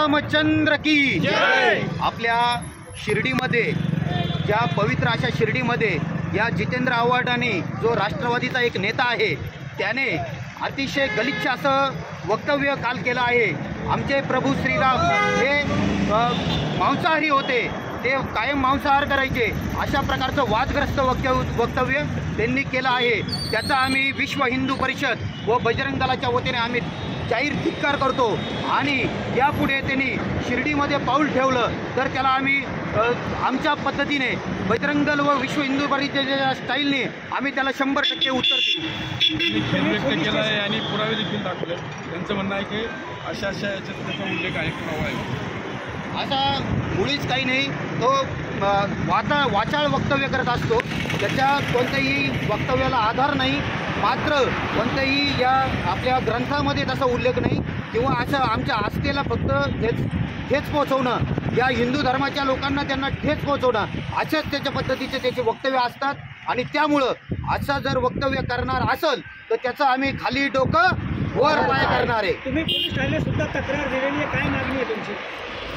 रामचंद्र की जय। आपल्या शिर्डीमध्ये, ज्या पवित्र अशा शिर्डीमध्ये या जितेंद्र आव्हाडांनी, जो राष्ट्रवादीचा एक नेता आहे, त्याने अतिशय गलिच्छ असं वक्तव्य काल केलं आहे। आमचे प्रभू श्रीराम हे मांसाहारी होते, ते कायम मांसाहार करायचे, अशा प्रकारचं वादग्रस्त वक्तव्य त्यांनी केलं आहे। त्याचा आम्ही विश्व हिंदू परिषद व बजरंग दलाच्या वतीने आम्ही जाहीर धिक्कार करतो आणि यापुढे त्यांनी शिर्डीमध्ये पाऊल ठेवलं तर त्याला आम्ही आमच्या पद्धतीने बजरंग दल व विश्व हिंदू परिषदेच्या स्टाईलने आम्ही त्याला 100% उत्तर देऊ। खेद व्यक्त केला आहे आणि पुरावे देखील दाखवले। त्यांचं म्हणणं आहे की अशा याच्यात त्याचा उल्लेख आहे, पुरावा आहे। असा मुळीच काही नाही, तो वाचाळ वक्तव्य करत असतो, त्याच्या कोणत्याही वक्तव्याला आधार नाही, मात्र कोणत्याही या आपल्या ग्रंथामध्ये तसा उल्लेख नाही किंवा असं आमच्या आस्थेला फक्त ठेच पोहोचवणं, या हिंदू धर्माच्या लोकांना त्यांना ठेच पोहोचवणं, अशाच त्याच्या पद्धतीचे त्याचे वक्तव्य असतात। आणि त्यामुळं असं जर वक्तव्य करणार असेल तर त्याचं आम्ही खाली डोकं वर पाय करणार आहे। तुम्ही पोलीस ठाण्यात सुद्धा तक्रार दिलेली आहे, काय मागणी आहे तुमची?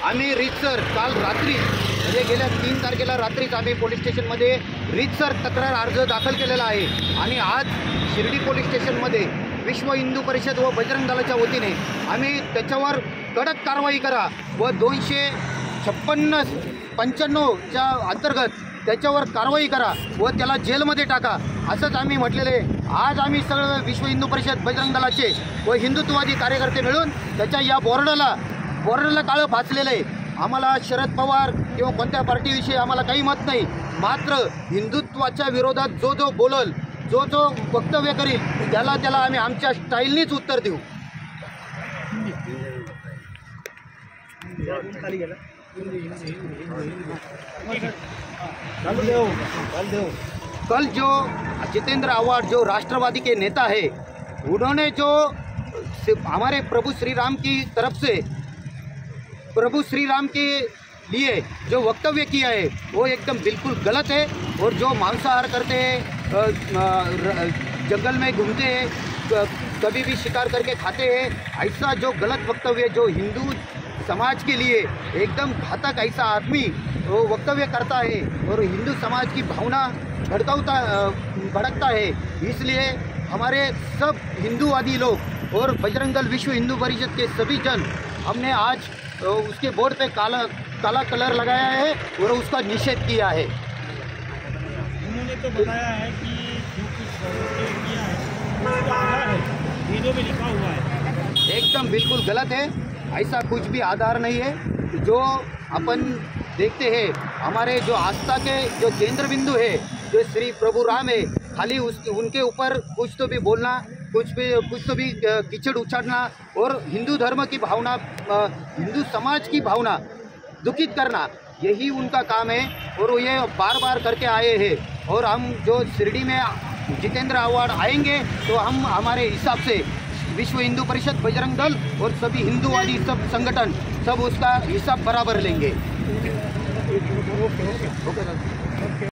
आम्ही रीतसर काल रात्री म्हणजे गेल्या 3 तारखेला रात्रीच आम्ही पोलीस स्टेशनमध्ये रीतसर तक्रार अर्ज दाखल केलेला आहे आणि आज शिर्डी पोलीस स्टेशनमध्ये विश्व हिंदू परिषद व बजरंग दलाच्या वतीने आम्ही त्याच्यावर कडक कारवाई करा व 256-95च्या अंतर्गत त्याच्यावर कारवाई करा व त्याला जेलमध्ये टाका, असंच आम्ही म्हटलेलं आहे। आज आम्ही सगळं विश्व हिंदू परिषद बजरंग दलाचे व हिंदुत्ववादी कार्यकर्ते मिळून त्याच्या या बॉर्डरला काळं फासलेलं आहे। आम्हाला शरद पवार किंवा कोणत्या पार्टीविषयी आम्हाला काही मत नाही, मात्र हिंदुत्वाच्या विरोधात जो बोलल, जो वक्तव्य करील त्याला आम्ही आमच्या स्टाईलनीच उत्तर देऊ। कल जो जितेंद्र आव्हाड जो राष्ट्रवादी के नेता है, उन्होंने जो हमारे प्रभु श्री राम की तरफ से प्रभु श्री राम के लिए जो वक्तव्य किया है वो एकदम बिल्कुल गलत है। और जो मांसाहार करते हैं, जंगल में घूमते हैं, कभी भी शिकार करके खाते हैं, ऐसा जो गलत वक्तव्य जो हिंदू समाज के लिए एकदम घातक ऐसा आदमी वो वक्तव्य करता है और हिंदू समाज की भावना भड़कता है। इसलिए हमारे सब हिंदूवादी लोग और बजरंग दल विश्व हिंदू परिषद के सभी जन हमने आज उसके बोर्ड पे काला कलर लगाया है और उसका निषेध किया है। उन्होंने तो बताया है कि जो कुछ किया है उसका आधार है, वीडियो में लिखा हुआ है, एकदम बिल्कुल गलत है, ऐसा कुछ भी आधार नहीं है। जो अपन देखते हैं हमारे जो आस्था के जो केंद्र बिंदु है जो श्री प्रभु राम है, खाली उनके ऊपर कुछ तो भी बोलना, कुछ तो भी कीचड़ उछाड़ना और हिंदू धर्म की भावना, हिंदू समाज की भावना दुखित करना, यही उनका काम है और ये बार बार करके आए हैं। और हम जो शिरडी में जितेंद्र आव्हाड आएंगे तो हम हमारे हिसाब से विश्व हिंदू परिषद बजरंग दल और सभी हिंदूवादी सब संगठन सब उसका हिसाब बराबर लेंगे। ओके।